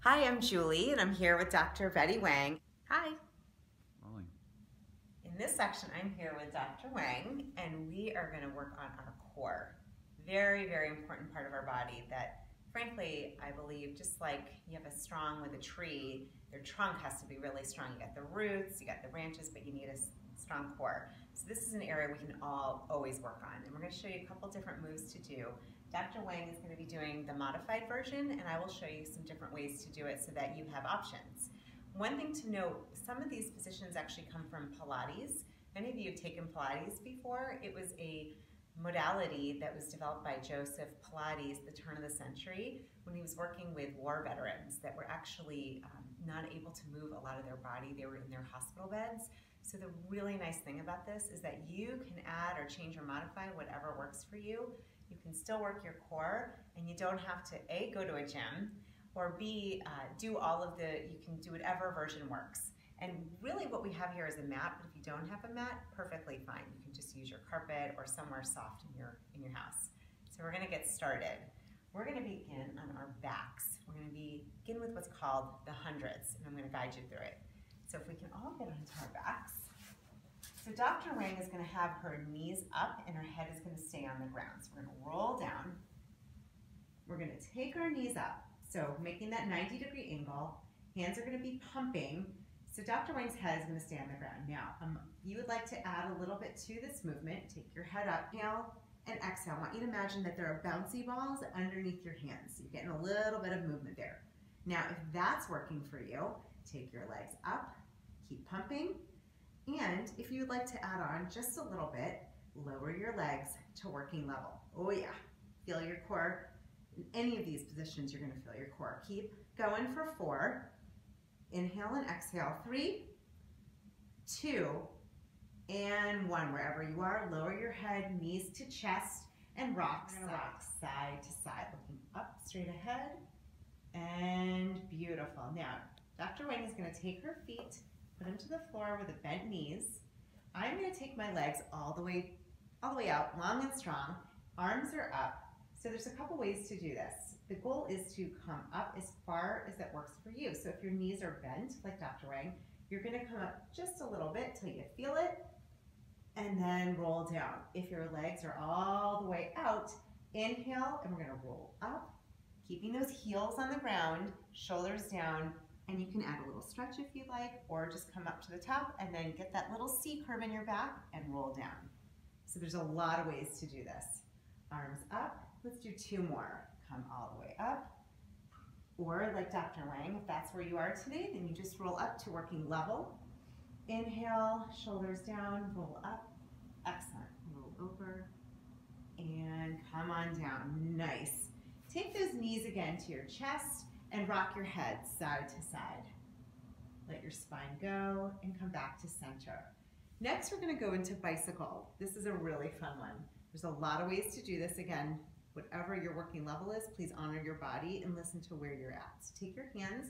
Hi, I'm Julie, and I'm here with Dr. Betty Wang. Hi. Rolling. In this section, I'm here with Dr. Wang, and we are going to work on our core. Very, very important part of our body that, frankly, I believe just like you have a strong with a tree, their trunk has to be really strong. You got the roots, you got the branches, but you need a strong core. So this is an area we can all always work on, and we're going to show you a couple different moves to do. Dr. Wang is going to be doing the modified version, and I will show you some different ways to do it so that you have options. One thing to note, some of these positions actually come from Pilates. Many of you have taken Pilates before. It was a modality that was developed by Joseph Pilates at the turn of the century when he was working with war veterans that were actually not able to move a lot of their body. They were in their hospital beds. So the really nice thing about this is that you can add or change or modify whatever works for you. You can still work your core, and you don't have to A, go to a gym, or B, do all of you can do whatever version works. And really what we have here is a mat, but if you don't have a mat, perfectly fine. You can just use your carpet or somewhere soft in your house. So we're gonna get started. We're gonna begin on our backs. We're gonna begin with what's called the hundreds, and I'm gonna guide you through it. So if we can all get onto our backs. So Dr. Wang is going to have her knees up and her head is going to stay on the ground. So we're going to roll down. We're going to take our knees up. So making that 90-degree angle. Hands are going to be pumping. So Dr. Wang's head is going to stay on the ground. Now, you would like to add a little bit to this movement. Take your head up, inhale and exhale. I want you to imagine that there are bouncy balls underneath your hands. So you're getting a little bit of movement there. Now, if that's working for you, take your legs up, keep pumping. And if you'd like to add on just a little bit, lower your legs to working level. Oh yeah, feel your core. In any of these positions, you're gonna feel your core. Keep going for 4. Inhale and exhale. 3, 2, and 1. Wherever you are, lower your head, knees to chest, and rock. We're gonna rock side to side, looking up, straight ahead, and beautiful. Now, Dr. Wang is gonna take her feet, put them to the floor with the bent knees. I'm going to take my legs all the way out, long and strong. Arms are up. So there's a couple ways to do this. The goal is to come up as far as that works for you. So if your knees are bent, like Dr. Wang, you're going to come up just a little bit till you feel it, and then roll down. If your legs are all the way out, inhale, and we're going to roll up, keeping those heels on the ground, shoulders down. And you can add a little stretch if you like, or just come up to the top and then get that little C curve in your back and roll down. So there's a lot of ways to do this. Arms up, let's do 2 more. Come all the way up. Or like Dr. Wang, if that's where you are today, then you just roll up to working level. Inhale, shoulders down, roll up. Excellent, roll over, and come on down, nice. Take those knees again to your chest, and rock your head side to side. Let your spine go and come back to center. Next, we're going to go into bicycle. This is a really fun one. There's a lot of ways to do this. Again, whatever your working level is, please honor your body and listen to where you're at. So take your hands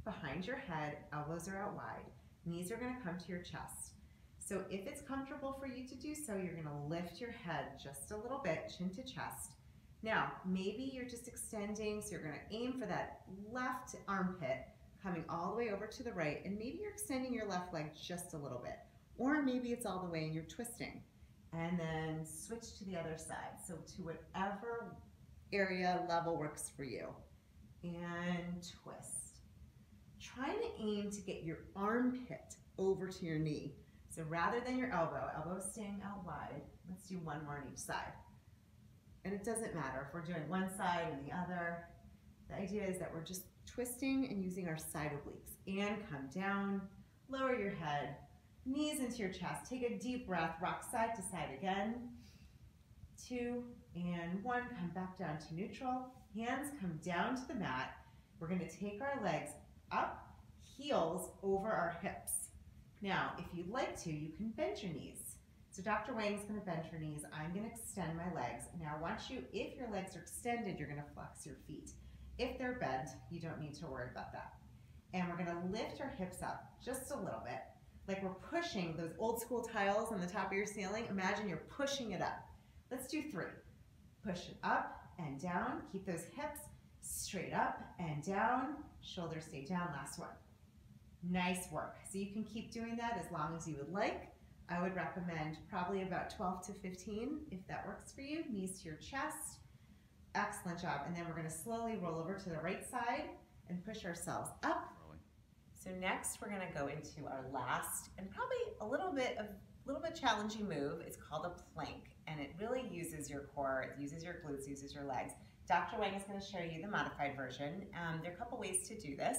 behind your head, elbows are out wide. Knees are going to come to your chest. So if it's comfortable for you to do so, you're going to lift your head just a little bit, chin to chest. Now, maybe you're just extending, so you're going to aim for that left armpit, coming all the way over to the right, and maybe you're extending your left leg just a little bit. Or maybe it's all the way and you're twisting. And then switch to the other side, so to whatever area level works for you. And twist. Try to aim to get your armpit over to your knee. So rather than your elbow staying out wide, let's do 1 more on each side. And it doesn't matter if we're doing one side and the other. The idea is that we're just twisting and using our side obliques. And come down, lower your head, knees into your chest. Take a deep breath, rock side to side again. 2 and 1, come back down to neutral. Hands come down to the mat. We're going to take our legs up, heels over our hips. Now, if you'd like to, you can bend your knees. So Dr. Wang's going to bend her knees. I'm going to extend my legs. Now, if your legs are extended, you're going to flex your feet. If they're bent, you don't need to worry about that. And we're going to lift our hips up just a little bit, like we're pushing those old school tiles on the top of your ceiling. Imagine you're pushing it up. Let's do 3. Push it up and down. Keep those hips Straight up and down, shoulders stay down, last one. Nice work. So you can keep doing that as long as you would like. I would recommend probably about 12 to 15 if that works for you. Knees to your chest. Excellent job. And then we're going to slowly roll over to the right side and push ourselves up. So next we're going to go into our last and probably a little bit challenging move. It's called a plank, and it really uses your core, it uses your glutes, uses your legs. Dr. Wang is going to show you the modified version. There are a couple ways to do this.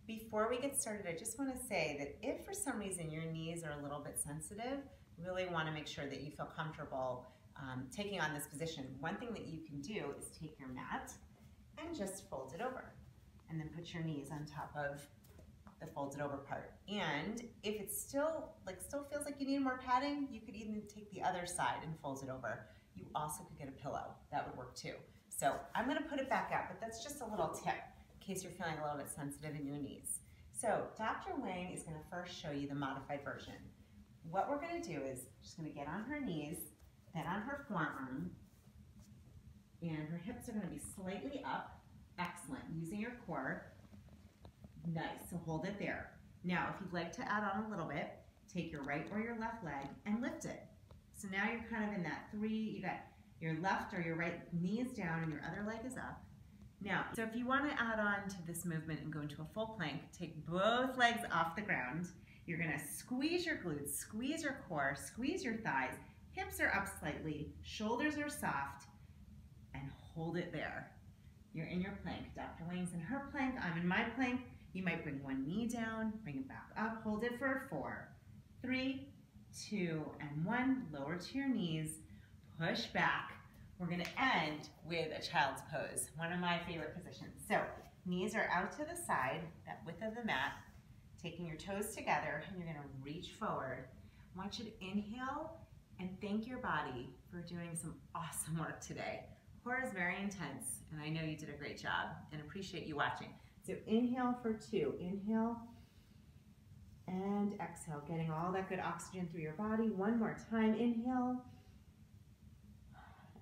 Before we get started, I just want to say that if for some reason your knees are a little bit sensitive, really want to make sure that you feel comfortable taking on this position. One thing that you can do is take your mat and just fold it over, and then put your knees on top of the folded over part. And if it still feels like you need more padding, you could even take the other side and fold it over. You also could get a pillow. That would work too. So I'm going to put it back out, but that's just a little tip in case you're feeling a little bit sensitive in your knees. So Dr. Wang is going to first show you the modified version. What we're going to do is just going to get on her knees, then on her forearm, and her hips are going to be slightly up. Excellent. Using your core. Nice. So hold it there. Now, if you'd like to add on a little bit, take your right or your left leg and lift it. So now you're kind of in that three, you got your left or your right knee is down and your other leg is up. Now, so if you want to add on to this movement and go into a full plank, take both legs off the ground. You're going to squeeze your glutes, squeeze your core, squeeze your thighs. Hips are up slightly, shoulders are soft, and hold it there. You're in your plank. Dr. Wang's in her plank, I'm in my plank. You might bring one knee down, bring it back up, hold it for 4, 3, 2, and 1. Lower to your knees, push back. We're going to end with a child's pose, one of my favorite positions. So knees are out to the side, that width of the mat, taking your toes together, and you're going to reach forward. I want you to inhale and thank your body for doing some awesome work today. Core is very intense, and I know you did a great job, and appreciate you watching. So inhale for 2, inhale and exhale, getting all that good oxygen through your body. One more time, inhale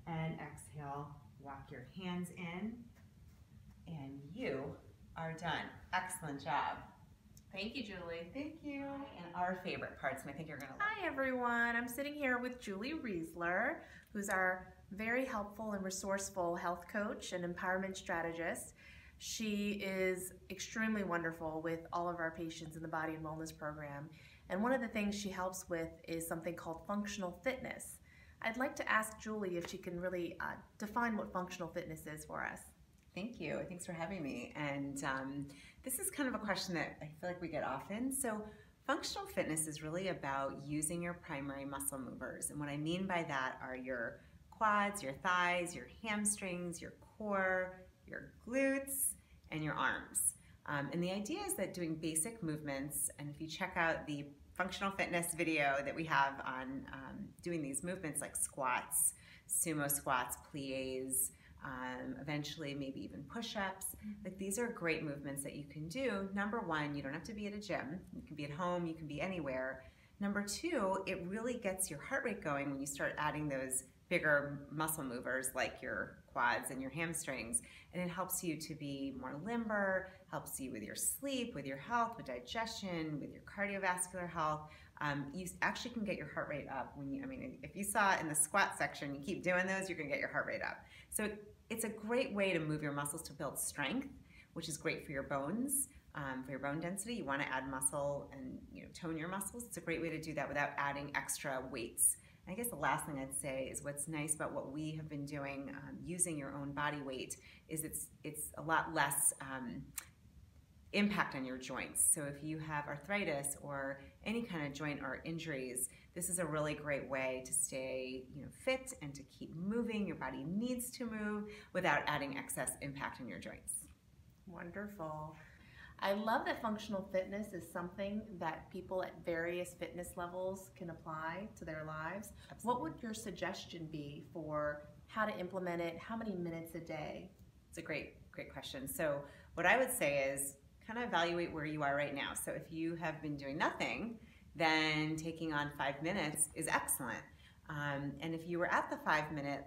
and exhale. Walk your hands in, and you are done. Excellent job. Thank you, Julie. Thank you. And our favorite parts, and I think you're gonna love. Hi everyone, I'm sitting here with Julie Reisler, who's our very helpful and resourceful health coach and empowerment strategist. She is extremely wonderful with all of our patients in the Body and Wellness program. And one of the things she helps with is something called functional fitness. I'd like to ask Julie if she can really define what functional fitness is for us. Thank you. Thanks for having me. And this is kind of a question that I feel like we get often. So functional fitness is really about using your primary muscle movers. And what I mean by that are your quads, your thighs, your hamstrings, your core, your glutes, and your arms. And the idea is that doing basic movements, and if you check out the functional fitness video that we have on doing these movements like squats, sumo squats, plies, eventually maybe even push-ups, like these are great movements that you can do. Number one, you don't have to be at a gym. You can be at home, you can be anywhere. Number two, it really gets your heart rate going when you start adding those bigger muscle movers like your quads and your hamstrings, and it helps you to be more limber, helps you with your sleep, with your health, with digestion, with your cardiovascular health. You actually can get your heart rate up when you, if you saw in the squat section, you keep doing those, you're gonna get your heart rate up. So it's a great way to move your muscles to build strength, which is great for your bones, for your bone density. You wanna add muscle and tone your muscles. It's a great way to do that without adding extra weights. I guess the last thing I'd say is what's nice about what we have been doing using your own body weight is it's a lot less impact on your joints. So if you have arthritis or any kind of joint or injuries, this is a really great way to stay fit and to keep moving. Your body needs to move without adding excess impact on your joints. Wonderful. I love that functional fitness is something that people at various fitness levels can apply to their lives. Absolutely. What would your suggestion be for how to implement it? How many minutes a day? It's a great question. So what I would say is kind of evaluate where you are right now. So if you have been doing nothing, then taking on 5 minutes is excellent. And if you were at the 5-minute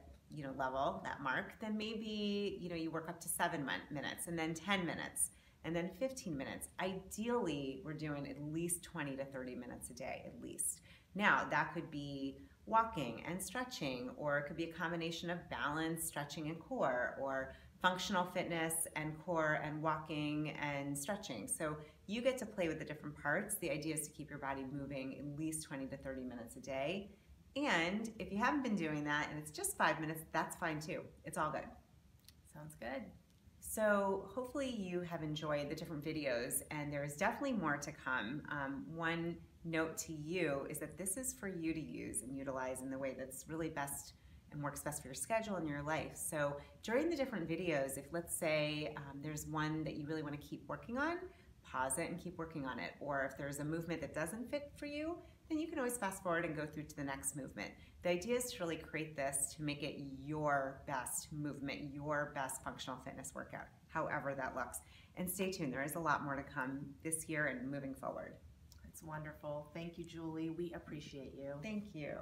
level, that mark, then maybe, you work up to 7 minutes, and then 10 minutes, and then 15 minutes. Ideally, we're doing at least 20 to 30 minutes a day, at least. Now, that could be walking and stretching, or it could be a combination of balance, stretching, and core, or functional fitness and core and walking and stretching. So you get to play with the different parts. The idea is to keep your body moving at least 20 to 30 minutes a day. And if you haven't been doing that and it's just 5 minutes, that's fine too. It's all good. Sounds good. So hopefully you have enjoyed the different videos, and there is definitely more to come. One note to you is that this is for you to use and utilize in the way that's really best and works best for your schedule and your life. So during the different videos, if let's say there's one that you really want to keep working on, pause it and keep working on it. Or if there's a movement that doesn't fit for you, then you can always fast forward and go through to the next movement. The idea is to really create this to make it your best movement, your best functional fitness workout, however that looks. And stay tuned, there is a lot more to come this year and moving forward. It's wonderful. Thank you, Julie. We appreciate you. Thank you.